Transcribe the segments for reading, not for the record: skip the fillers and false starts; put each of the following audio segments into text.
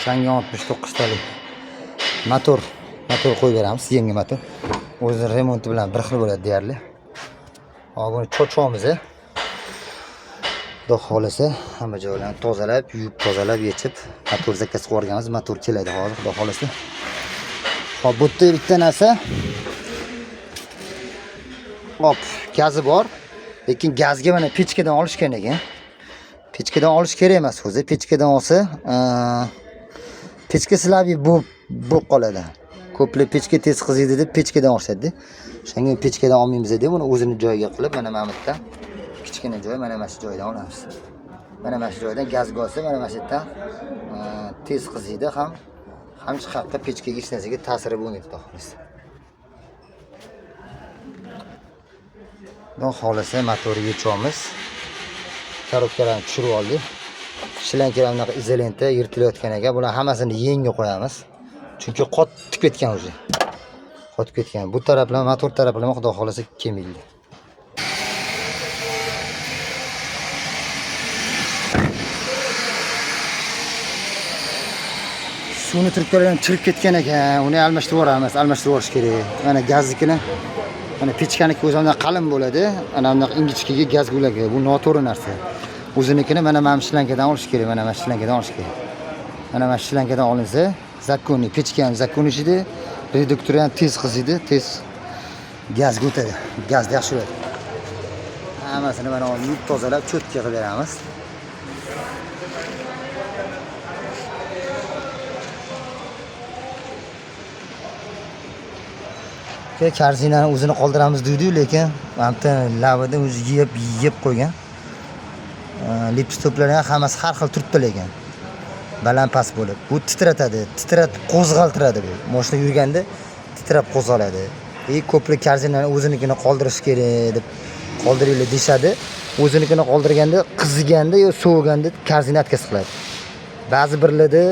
Changi 69 talik motor qo'yib beramiz, yangi motor. O'zi remonti bilan bir xil bo'ladi deyarli. Hop, buni cho'chamiz. Xudo xolasa hamma joylarni tozalab, yuvib, tozalab, yechib, motor zakaz qilib yuborganmiz. Motor keladi hozir, xudo xolasa. Hop, bu yerda bitta narsa. Hop, gazi bor. Lekin gazga mana pechkadan olish kerak ekan. Pechkadan olish kerak emas o'zi. Pechkadan olsa, pechka silabi bo'lib qoladi. Ko'plar pechka tez qiziydi deb pechkadan olishadi. Shunga pechkadan olmaymiz deb uni o'zini joyiga qilib, mana bu yerda kichkina joy, mana shu joydan olamiz. Mana shu joydan gazga olsa, mana shu yerdan tez qiziydi ham hech qayerga pechkaga hech narsaga ta'siri bo'lmaydi, xudo xolasa. Xudo xolasa motorni yechamiz. Korobkalarni tushirib oldik. Shlankalar bunaqa izolenta yirtilayotgan ekan. Bular hammasini yengga qo'yamiz. Chunki qotib ketgan o'zi. Qotib ketgan. Bu taraflama, motor taraflama xudo xolasa kelmaydi. Suvni trubkalardan chirib ketgan ekan. Uni almashtirib yuboramiz. Almashtirib yuborish kerak. Mana gaznikini, mana pechkaniki o'zidan qalin bo'ladi. Ana bunaqa ingichkaga gaz bo'ladi. Bu noto'g'ri narsa. O'zinikini mana shlankadan olish kerak. Mana shlankadan olish kerak. Mana shlankadan olinsa, zakonni, pechkan zakonnishida reduktor ham tez qiziydi, tez gazga o'tadi. Gaz yaxshi bo'ladi. Hammasini mana yuvib tozalab, cho'tka qilib beramiz. Karzinani o'zini qoldiramiz deydi, lekin mana lavada o'zi yeb qo'ygan. Lipstoplar ham hammasi har xil turibdi lekin. Baland past bo'lib. Bu titratadi, qo'zg'altiradi bu. Mashina yurganda titrab qo'zg'aladi. Ko'plik karzinani o'zinikini qoldirish kerak deb qoldiringlar deshadi. O'zinikini qoldirganda, qiziganda yo sovuganda karzina atkaz qiladi. Ba'zi birlarda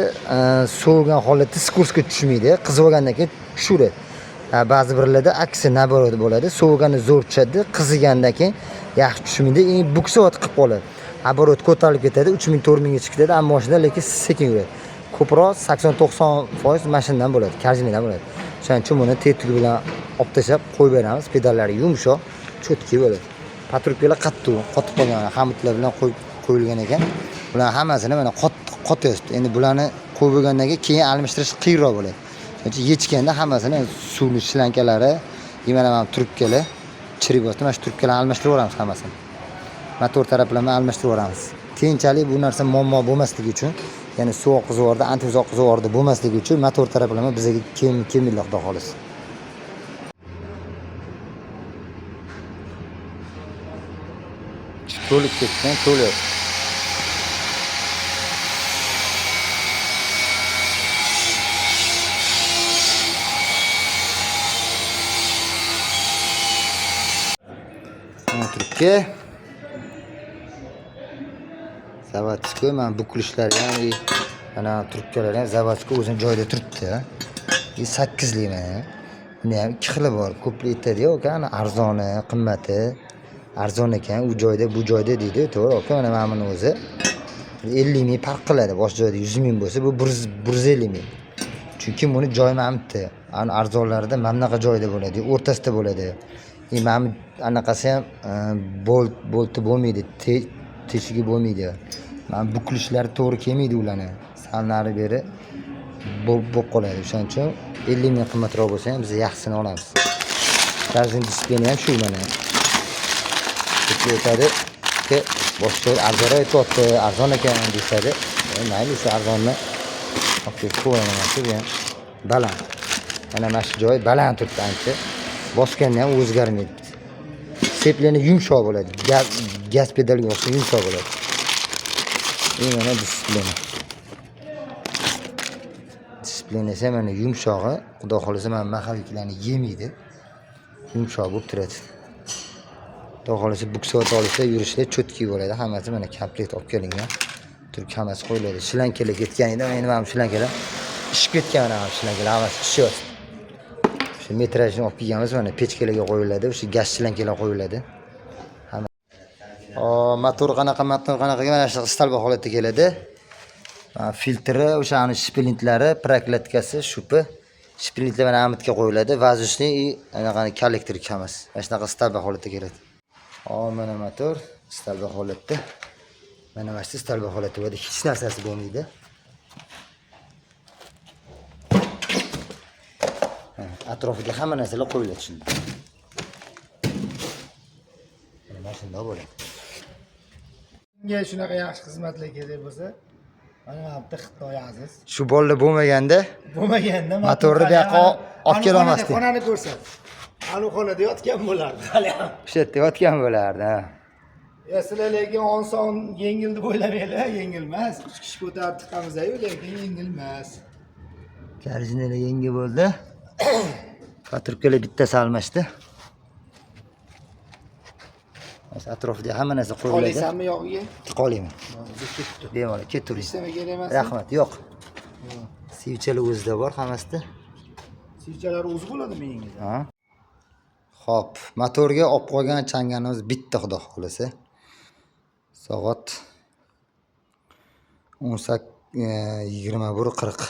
sovugan holatda skursga tushmaydi, qizib olgandan keyin tushadi. Ba'zi birlarda aksi naborot bo'ladi. Sovuganda zo'r tushadi, qizigandan keyin yaxshi tushmaydi. Buksovat qilib qoladi. Aborot ko'tarilib ketadi, 3000-4000 ga chiqib ketadi, ammo mashina lekin sekin yuradi. Ko'proq 80-90% mashinadan bo'ladi, karzinadan bo'ladi. Shuning uchun buni tetik bilan olib tashlab qo'yib beramiz. Pedallari yumshoq, cho'tki bo'ladi. Patrubkalar qattiq, qotib qolgan, xamitlar bilan qo'yilgan ekan. Bular hammasini mana qotyapti. Endi bularni qo'yib bo'lgandan keyin almashtirish qiyinroq bo'ladi. Chunki yechganda hammasini suvli shlankalari, mana trubkalar chirib yotdi. Mana shu trubkalarni almashtirib yuboramiz hammasini. Motor taraflama almashtirib yuboramiz. Keyinchalik bu narsa muammo bo'lmasligi uchun, ya'ni suv oqizvorda, antiz oqizvorda bo'lmasligi uchun motor taraflama bizga kelmaydi, xudo xolasa. To'lib ketgan, to'lib. Motorga zavodskiy, mana buklishlar ham, mana trubkalar ham zavodskiy o'zini joyida turibdi. 8 li mana. Buni ham 2 xili bor. Ko'plar aytadi, "Yo'q, ana arzoni, qimmati arzon ekan, u joyda, bu joyda" deydi. To'g'ri, aka, mana buni o'zi 50 ming farq qiladi. Bosh joyda 100 ming bo'lsa, bu 150 ming. Chunki buni joy mamti. Ana arzonlarda mana bunaqa joyda bo'ladi, o'rtasida bo'ladi. Mana anaqasi ham bolti bo'lmaydi, teshigi bo'lmaydi. Mana buklishlar to'g'ri kelmaydi ularni. Sal nari beri bo'lib qoladi. Shuning uchun 50 ming qimmatroq bo'lsa ham biz yaxshisini olamiz. Karzin displeyni ham shu mana. Aytadi, boshqa arzon aytibdi, arzon ekan desadi. Mayli, shu arzonni olib qo'yaman shu ham baland. Mana shu joy baland turibdi ancha. Bosganda ham o'zgarmaydi. Sepleni yumshoq bo'ladi. Gaz pedaliga o'xshab yumshoq bo'ladi. Mana displeyni. Displeyni esa mana yumshog'i, xudo xolasa mana maxaliklarni yemaydi. Yumshoq bo'lib turadi. Xudo xolasa buksovat olishda yurishda cho'tki bo'ladi. Hammasi mana komplet olib kelingan. Turk hammasi qo'yiladi. Shlankalar ketgan edi. Endi mana shlankalar ishib ketgan, mana shlankalar hammasi ishyapti. Shu metrajni olib kelganmiz, mana pechkalarga qo'yiladi, o'sha gaz shlankalar qo'yiladi. Motor qanaqa, mana shu istalba holatda keladi. Filtri, o'shani shplintlari, prokladkasi, shupi. Shplintlar mana amitga qo'yiladi. Vazishli anaqani kollektorik hammasi. Mana shunaqa stalba holatda keladi. Hop, mana motor stalba holatda. Mana shu stalba holatda bo'ladi. Hech narsasi bo'lmaydi. Atrofiga hamma narsalar qo'yiladi shunda. Mana shunday bo'ladi. Bunga shunaqa yaxshi xizmatlar kerak bo'lsa, mana bu yerda Xitoy aziz. Shu bolalar bo'lmaganda motorni bu yoqqa olib kela olmasdi. Xonani ko'rsat. Ana xonada yotgan bo'lardi hali ham. O'sha yerda yotgan bo'lardi. Sizlarga oson yengil deb o'ylamanglar, yengil emas. 3 kishi ko'tarib chiqamiz-ku, lekin yengil emas. Karjinalar yengil bo'ldi. Patrubkalar bittasi almashdi. Atrofida hamma narsa qo'yiladi. Qolaysanmi yog'iga? Qolayman. Ketdi. Bemalol ketavering. Ishlama kerak emas. Rahmat, yo'q. Sivchalar o'zida bor hammasida. Sivchalar o'zi bo'ladimi yengil? Ha. Xo'p, motorga olib qo'ygan changanimiz bitta, xudo xolasa. Soat 21:40.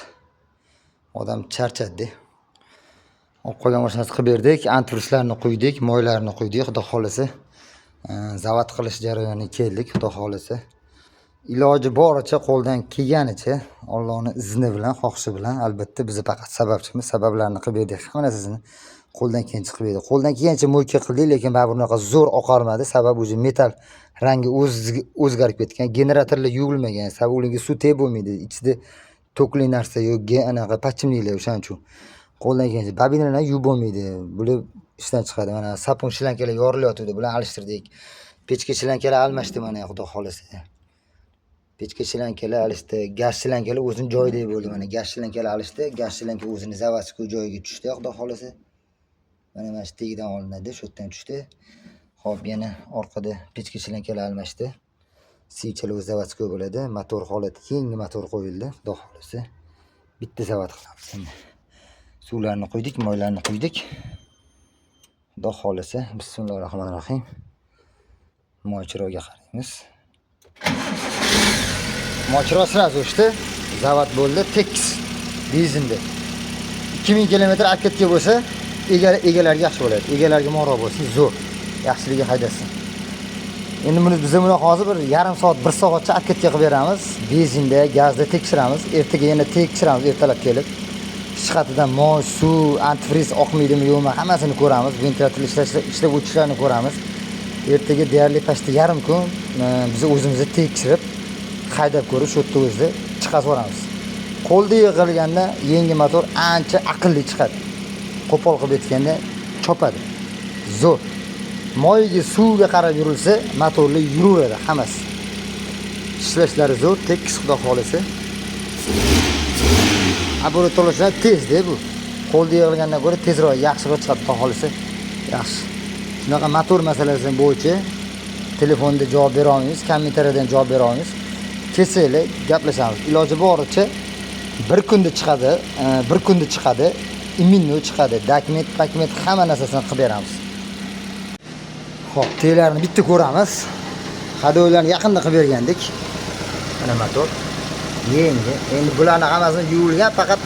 Odam charchadi. Olib qo'ygan mashinasini qilib berdik, antiviruslarni qo'ydik, moylarni qo'ydik, xudo xolasa. Zavod qilish jarayoniga keldik, xudo xolasa. Iloji boricha qo'ldan kelganicha, Allohning izni bilan, xohishi bilan, albatta biz faqat sababchimiz, sabablarni qilib berdik. Hamma narsasini qo'ldan kelgancha qilib berdik. Qo'ldan kelgancha mo'yka qildik, lekin baribir unaqa zo'r oqarmadi. Sababi o'zi metal rangi o'zgarib ketgan, generatorlar yuvilmagan, sababi ularga suv tegib bo'lmaydi. Ichida to'kli narsa yo'q, anaqa pachimliklar o'shaning uchun. Qo'ldan kelgancha bobinalarni yuvib bo'lmaydi. Bular ishdan chiqadi. Mana sapun shlankalar yorilyotdi, bularni alishtirdik. Pechka shlankalar almashdi mana, xudo xolasa. Pechka shlankalar alishdi, gaz shlankalar o'zining joyida bo'ldi. Mana gaz shlankalar alishdi, gaz shlanka o'zining zavodiga joyiga tushdi, xudo xolasa. Mana shu tegidan olinadi, shu yerdan tushdi. Xo'p, yana orqada pechka shlankalar almashdi. Sivchalar o'z zavodiga bo'ladi. Motor holati yangi motor qo'yildi, xudo xolasa. Bitta zavod qilamiz endi. Suvlarni qo'ydik, moylarni qo'ydik. Xudo xolasa, bismillahirrohmanirrohim. Moychiroqga qaraymiz. Mochiro sразу o'chdi. Zavod bo'ldi, tekis benzinda. 2000 kilometr aketga bo'lsa, egalarga yaxshi bo'ladi. Egalarga mo'roq bo'lsa, zo'r. Yaxshiligi haydasin. Endi biz buni hozir bir yarim soat, 1 soatcha aketga qilib beramiz. Benzinda, gazda tekshiramiz. Ertaga yana tekshiramiz, ertalab kelib. Ishxatidan moy, suv, antifriz oqmaydimi yo'qmi, hammasini ko'ramiz. Ventilyator ishlab o'tishlarini ko'ramiz. Ertaga deyarli pashta yarim kun biz o'zimizni tekshirib, haydab ko'rib, shu yerda o'zida chiqazib olamiz. Qo'lda yig'ilganda yangi motor ancha aqlli chiqadi. Qo'pol qilib aytganda chopadi. Zo'r. Moyiga, suvga qarab yurilsa, motorlar yuraveradi hammasi. Ishlashlari zo'r, tekis, xudo xolasa. Laboratoriylar tezda bu. Qo'lda yig'ilgandan ko'ra tezroq, yaxshiroq chiqadi, xudo xolasa. Yaxshi. Shunaqa motor masalasi bo'yicha telefonda javob bera olmaymiz, kommentariydan javob bera olmaymiz. Kelsanglar gaplashamiz. Iloji boricha bir kunda chiqadi, iminno chiqadi, dokument hamma narsasini qilib beramiz. Xo'p, teylarni bitta ko'ramiz. Hadoylarni yaqinda qilib bergandik. Mana motor. Yangi. Endi bularni hammasini yuvilgan, faqat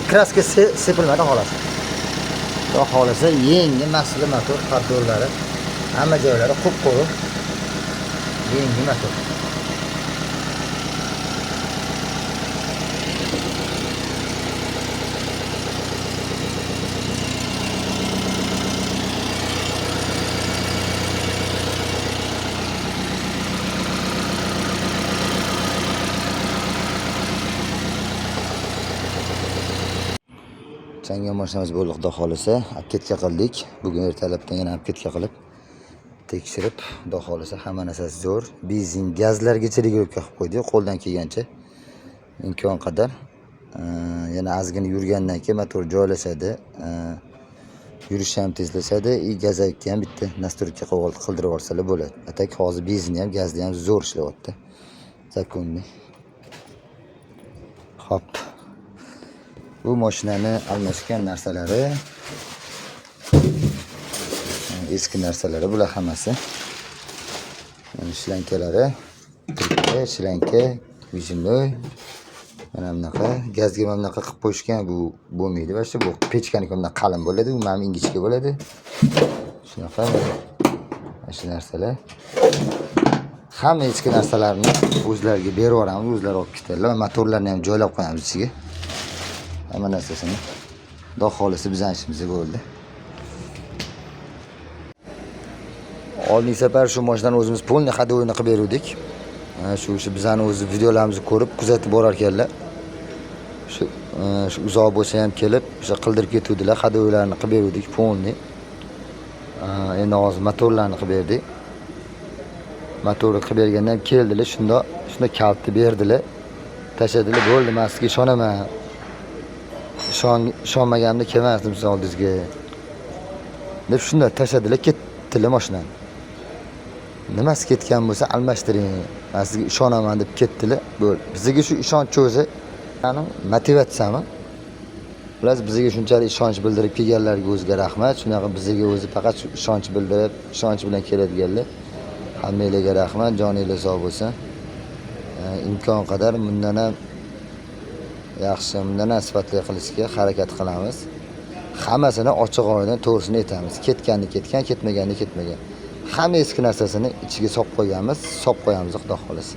kraska sepilmadi xolos. Xudo xolasa yangi mas'ul motor, hadoylari hamma joylari qup-quruq. Yangi motor. Changan mashinamiz bo'ldi, xudo xolasa. Aketga qildik. Bugun ertalabdan yana aketga qilib tekshirib, xudo xolasa hamma narsasi zo'r. Benzin, gazlargacha regulovka qilib qo'ydik, qo'ldan kelgancha. Imkon qadar yana ozgina yurgandan keyin motor joylashadi. Yurish ham tezlashadi. Gazakka ham bitta nastroyka qildirib olsalar bo'ladi. Atak hozir benzinni ham, gazni ham zo'r ishlayapti. Zakonniy. Hop. Bu mashinani almashgan narsalari, eski narsalari bular hammasi. Shlankalari, shlanka, vijinloy, Mana bunaqa gazga mana bunaqa qilib qo'yishgan, bu bo'lmaydi. Va bu pechkaniki bundan qalin bo'ladi, u mana ingichka bo'ladi. Shunaqa mana shu narsalar. Hamma ichki narsalarni o'zlariga berib yuboramiz, o'zlari olib ketadilar. Motorlarni ham joylab qo'yamiz ichiga. Hamma narsasini. Xudo xolisi bizning ishimizga bo'ldi. Oldingi safar shu mashinadan o'zimiz polni hadovoyini qilib berdik. Shu bizani o'zi videolarimizni ko'rib, kuzatib borar ekanlar. Shu uzoq bo'lsa ham kelib, o'sha qildirib ketuvdilar, hadovoylarni qilib berdik polni. Endi hozir motorlarni qilib berdik. Motorni qilib bergandan keldilar, shunda kaltni berdilar. Tashadilar, bo'ldi, men sizga ishonaman. Ishonmaganimda kelmasdim siz oldingizga. Deb shunda tashadilar, ketdilar mashinani. Nimasi ketgan bo'lsa almashtiring. Men sizga ishonaman deb ketdilar. Bo'ldi. Bizga shu ishonch o'zi, ya'ni motivatsiyami? Ular bizga shunchalik ishonch bildirib kelganlarga o'ziga rahmat. Shunaqa bizga o'zi faqat shu ishonch bildirib, ishonch bilan keladiganlar. Hammanglarga rahmat, joningiz sog' bo'lsin. Imkon qadar bundan ham yaxshi, bundan ham sifatli qilishga harakat qilamiz. Hammasini ochiq oydin to'g'risini aytamiz. Ketganni ketgan, ketmaganni ketmagan. Hamma eski narsasini ichiga solib qo'yamiz, xudo xolisi.